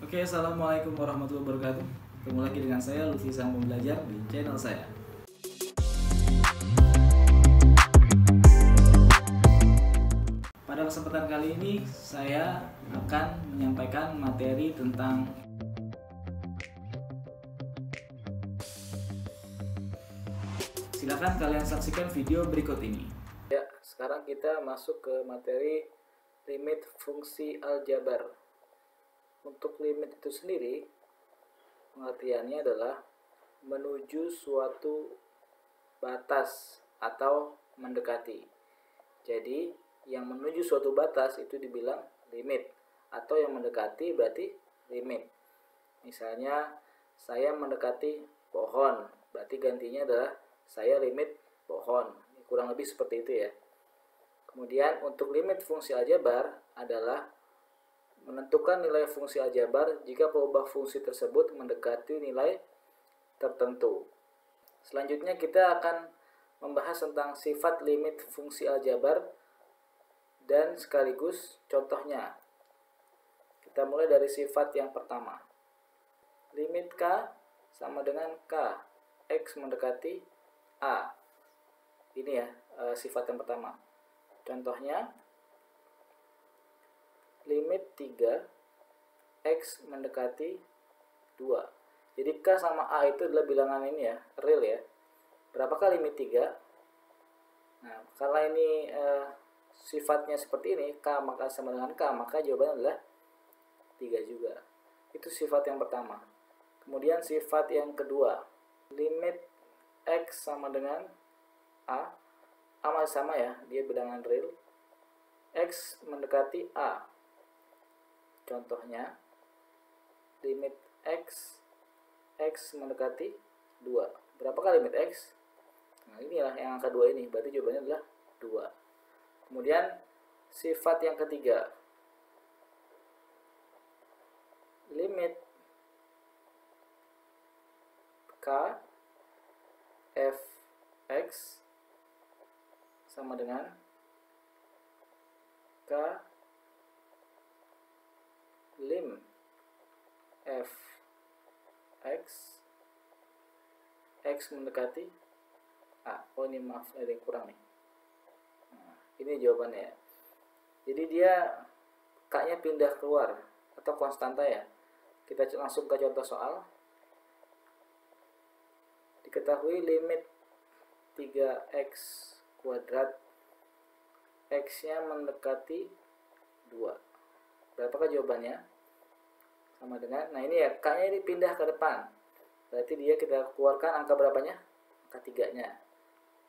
Oke, assalamualaikum warahmatullahi wabarakatuh. Ketemu lagi dengan saya Lutfi Sang Pembelajar di channel saya. Pada kesempatan kali ini saya akan menyampaikan materi tentang silakan kalian saksikan video berikut ini. Ya, sekarang kita masuk ke materi limit fungsi aljabar. Untuk limit itu sendiri, pengertiannya adalah menuju suatu batas atau mendekati. Jadi, yang menuju suatu batas itu dibilang limit, atau yang mendekati berarti limit. Misalnya, saya mendekati pohon, berarti gantinya adalah saya limit pohon. Kurang lebih seperti itu ya. Kemudian, untuk limit fungsi aljabar adalah menentukan nilai fungsi aljabar jika perubahan fungsi tersebut mendekati nilai tertentu. Selanjutnya kita akan membahas tentang sifat limit fungsi aljabar dan sekaligus contohnya. Kita mulai dari sifat yang pertama. Limit K sama dengan K, X mendekati A. Ini ya sifat yang pertama. Contohnya, limit 3 X mendekati 2. Jadi K sama A itu adalah bilangan ini ya, real ya. Berapakah limit 3? Nah, kalau ini sifatnya seperti ini, K maka sama dengan K, maka jawabannya adalah 3 juga. Itu sifat yang pertama. Kemudian sifat yang kedua, limit X sama dengan A. A masih sama ya, dia bilangan real. X mendekati A. Contohnya, limit X mendekati 2. Berapakah limit X? Nah, inilah yang angka 2 ini, berarti jawabannya adalah 2. Kemudian, sifat yang ketiga. Limit K Fx sama dengan K lim Fx X mendekati A. Oh ini maaf, ada yang kurang nih. Nah, ini jawabannya ya. Jadi dia K-nya pindah keluar atau konstanta ya. Kita langsung ke contoh soal. Diketahui limit 3x kuadrat X-nya mendekati 2. Berapakah jawabannya? Sama dengan, nah ini ya, K-nya ini pindah ke depan. Berarti dia kita keluarkan angka berapanya? Angka 3-nya.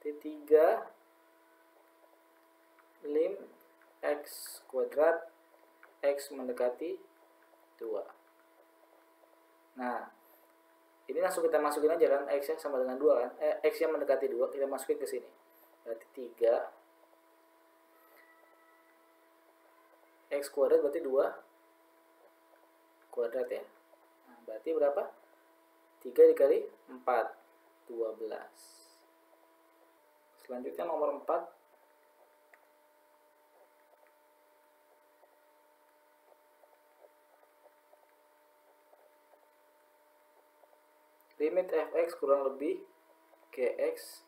Jadi 3 lim X kuadrat X mendekati 2. Nah, ini langsung kita masukin aja kan, X-nya sama dengan 2 kan. X-nya mendekati 2, kita masukin ke sini. Berarti 3 X kuadrat berarti 2 kuadrat ya. Nah, berarti berapa? 3 dikali 4, 12. Selanjutnya nomor 4. Limit Fx kurang lebih Gx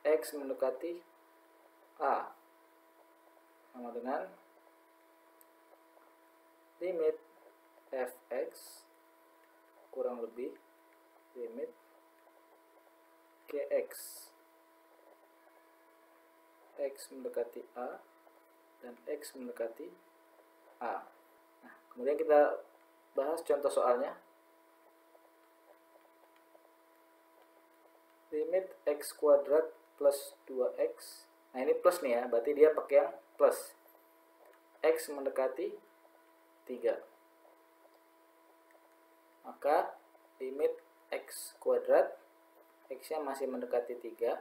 X mendekati A sama dengan limit Fx kurang lebih limit Gx X mendekati A dan X mendekati A. Nah, kemudian kita bahas contoh soalnya. Limit X kuadrat plus 2X. Nah ini plus nih ya, berarti dia pakai yang plus. X mendekati 3. Maka limit X kuadrat, X nya masih mendekati 3,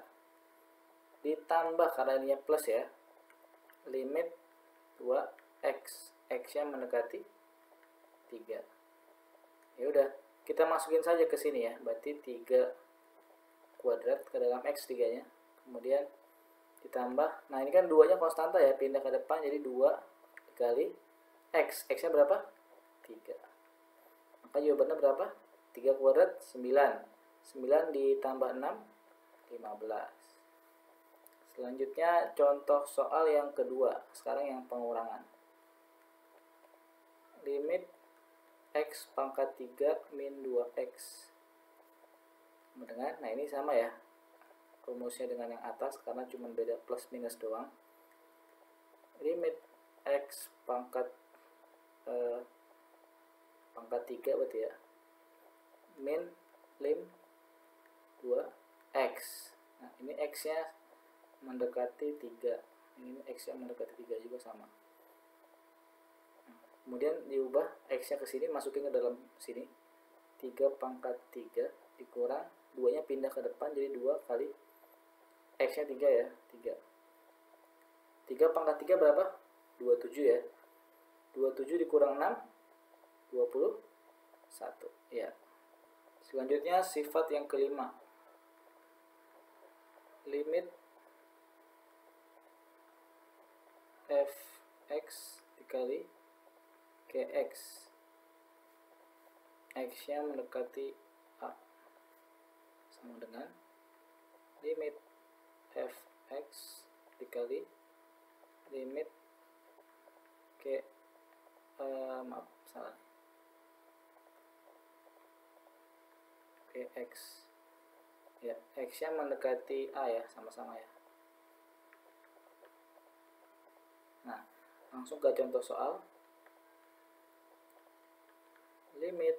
ditambah karena ini plus ya, limit 2X, X nya mendekati 3. Ya udah, kita masukin saja ke sini ya, berarti 3 kuadrat ke dalam X 3 nya, kemudian ditambah, nah ini kan 2 nya konstanta ya, pindah ke depan jadi 2 dikali X nya berapa? 3. Maka jawabannya berapa? 3 kuadrat 9. 9 ditambah 6 15. Selanjutnya contoh soal yang kedua. Sekarang yang pengurangan. Limit X pangkat 3 min 2X. Nah ini sama ya, rumusnya dengan yang atas karena cuma beda plus minus doang. Limit X pangkat 3 berarti ya, min lim 2X. Nah ini X nya mendekati 3, ini X nya mendekati 3 juga sama. Kemudian diubah X nya ke sini, masukin ke dalam sini, 3 pangkat 3 dikurang 2 nya pindah ke depan jadi 2 kali X nya 3 ya, 3 pangkat 3 berapa? 27 ya. 27 dikurang 6 21 ya. Selanjutnya sifat yang kelima, limit fx dikali kx, x nya mendekati a, sama dengan limit fx dikali limit kx ya, x nya mendekati a ya, sama-sama ya. Nah langsung ke contoh soal. Limit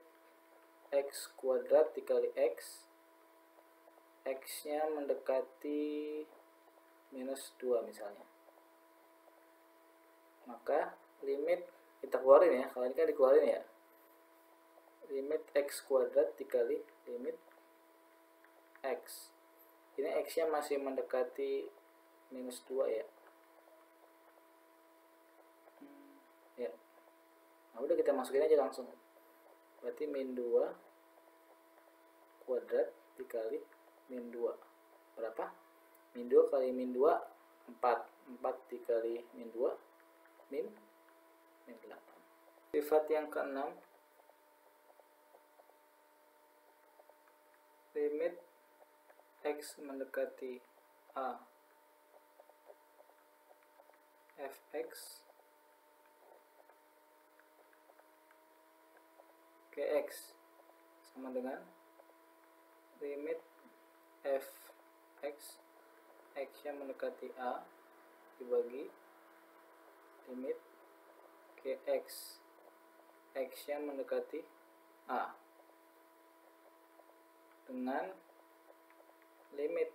x kuadrat dikali x, x nya mendekati minus 2 misalnya. Maka limit kita keluarin ya, kalau ini kan dikeluarin ya, limit x kuadrat dikali limit x, ini x nya masih mendekati minus 2 ya. Nah udah kita masukin aja langsung, berarti min 2 kuadrat dikali min 2 berapa? Min 2 kali min 2 4 dikali min 2 min 8. Sifat yang keenam, limit x mendekati a fx kx sama dengan limit fx, x nya mendekati a dibagi limit kx, x nya mendekati a dengan limit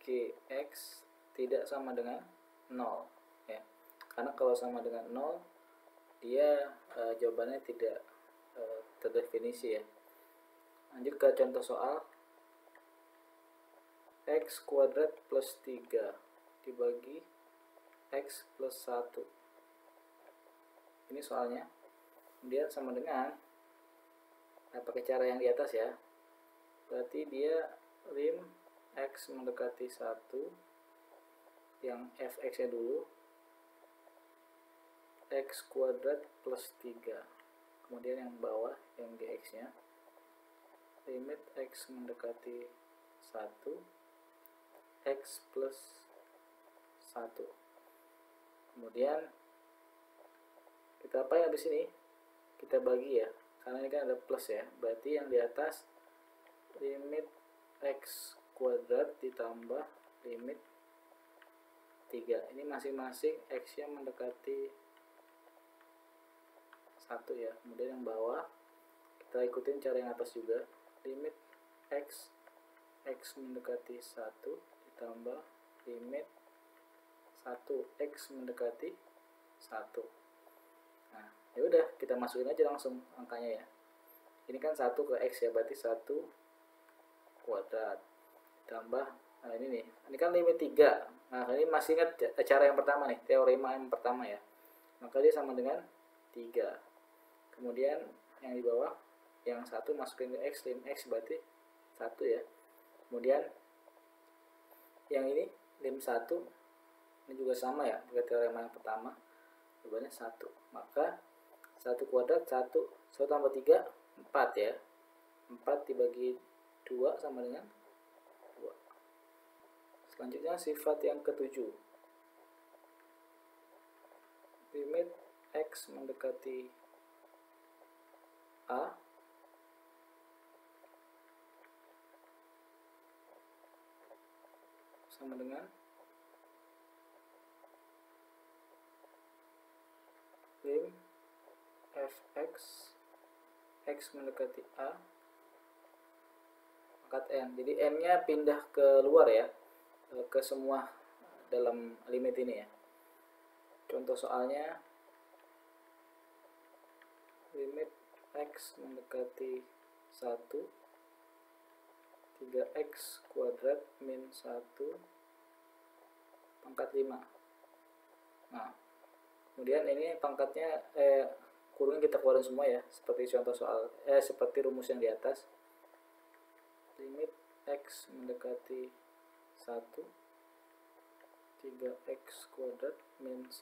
kx tidak sama dengan 0 ya. Karena kalau sama dengan 0 dia jawabannya tidak terdefinisi ya. Lanjut ke contoh soal. X kuadrat plus 3 dibagi X plus 1. Ini soalnya. Kemudian sama dengan, pakai cara yang di atas ya, berarti dia lim X mendekati 1, yang fx nya dulu, X kuadrat plus 3, kemudian yang bawah yang dx nya, limit X mendekati 1, X plus 1. Kemudian kita apa yang habis ini? Kita bagi ya, karena ini kan ada plus ya, berarti yang di atas limit X kuadrat ditambah limit 3. Ini masing-masing X nya mendekati 1 ya. Kemudian yang bawah kita ikutin cara yang atas juga, limit X mendekati 1 ditambah limit 1 X mendekati 1. Nah ya udah, kita masukin aja langsung angkanya ya. Ini kan 1 ke X ya, berarti 1 kuadrat ditambah, nah ini nih, ini kan limit 3. Nah ini masih ingat cara yang pertama nih, teorema yang pertama ya, maka dia sama dengan 3. Kemudian yang di bawah, yang 1 masukin ke X, lim X berarti 1 ya. Kemudian yang ini lim 1, ini juga sama ya, pakai teorema yang pertama, Jawabannya 1. Maka 1 kuadrat 1 tambah 3 4 ya. 4 dibagi 2 sama dengan 2. Selanjutnya sifat yang ketujuh. Limit X mendekati A sama dengan lim fx x mendekati A pangkat n. Jadi n nya pindah ke luar ya, ke semua dalam limit ini ya. Contoh soalnya, limit x mendekati 1 3x kuadrat min 1 pangkat 5. Nah, kemudian ini pangkatnya kurungnya kita keluarin semua ya, seperti contoh soal seperti rumus yang di atas. Limit x mendekati 1 3x kuadrat min 1,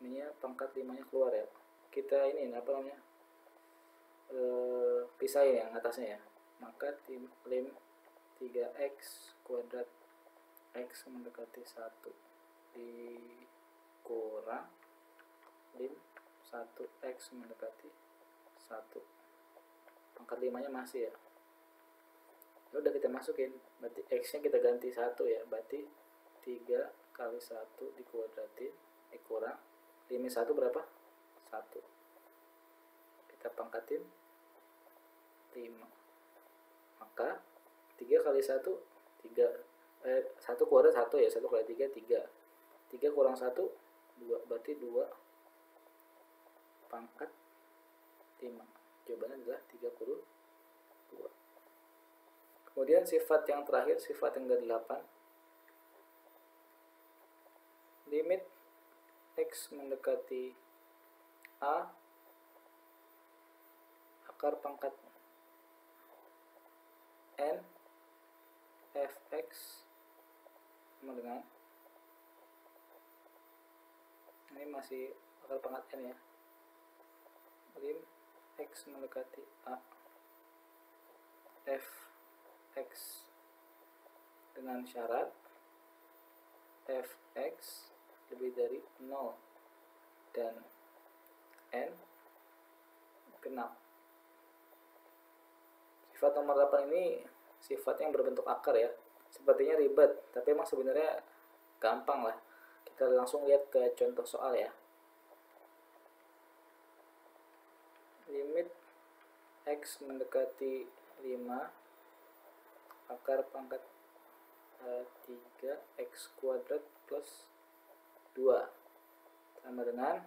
ininya pangkat 5 nya keluar ya. Kita ini apa namanya, pisahin yang atasnya ya. Maka lim 3x kuadrat x mendekati 1 dikurang lim 1x mendekati 1 pangkat 5 nya masih ya. Udah kita masukin, berarti x nya kita ganti 1 ya, berarti 3 kali 1 dikuadratin dikurang limit 1 berapa? 1. Kita pangkatin 5. Maka 3 kali 1 1 kuadrat 1 ya, 1 kali 3 3 kurang 1 2, berarti 2 pangkat 5. Jawabannya adalah 32. Kemudian sifat yang terakhir, sifat yang ke-8, limit x mendekati A akar pangkat n fx sama dengan, ini masih akar pangkat n ya, lim x mendekati A fx dengan syarat fx lebih dari 0 dan n genap. Sifat nomor 8 ini sifat yang berbentuk akar ya. Sepertinya ribet, tapi emang sebenarnya gampang lah. Kita langsung lihat ke contoh soal ya. Limit x mendekati 5 akar pangkat 3x kuadrat plus 2 sama dengan,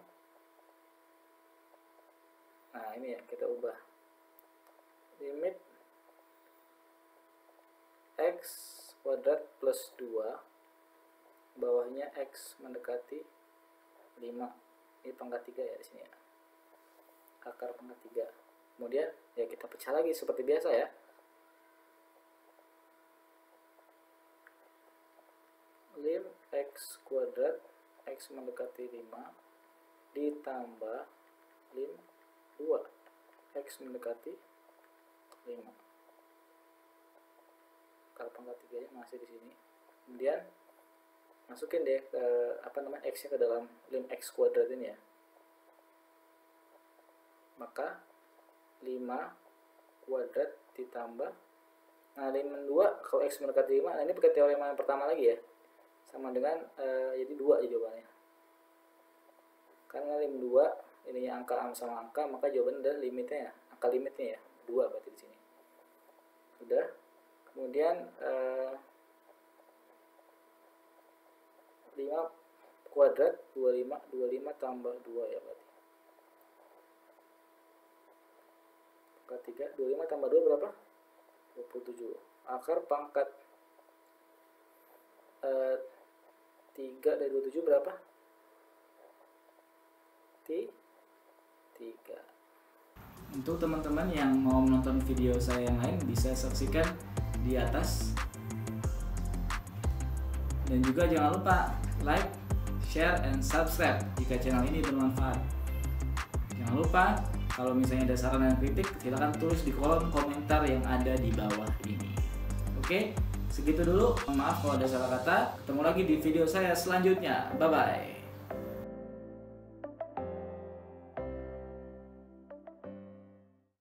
nah ini ya, kita ubah limit x kuadrat plus 2 bawahnya x mendekati 5, ini pangkat 3 ya di sini ya, akar pangkat 3. Kemudian ya kita pecah lagi seperti biasa ya. Lim x kuadrat x mendekati 5 ditambah lim 2 x mendekati 5. Akar pangkat 3 nya masih di sini. Kemudian masukin deh ke x nya ke dalam lim x kuadrat ini ya. Maka 5 kuadrat ditambah, nah lim 2 kalau x mendekati 5, nah ini pakai teorema yang pertama lagi ya, sama dengan jadi 2 jawabannya. Karena lim 2 ininya angka sama angka, maka jawabannya adalah limitnya ya, angka limitnya ya 2 berarti di sini. Udah. Kemudian 5 kuadrat 25 tambah 2 ya berarti. Pangkat 3 25 tambah 2 berapa? 27. Akar pangkat 3 dari 27 berapa? 3. Untuk teman-teman yang mau menonton video saya yang lain bisa saksikan di atas. Dan juga jangan lupa like, share, and subscribe jika channel ini bermanfaat. Jangan lupa, kalau misalnya ada saran dan kritik, silahkan tulis di kolom komentar yang ada di bawah ini. Oke, segitu dulu. Maaf kalau ada salah kata. Ketemu lagi di video saya selanjutnya. Bye-bye.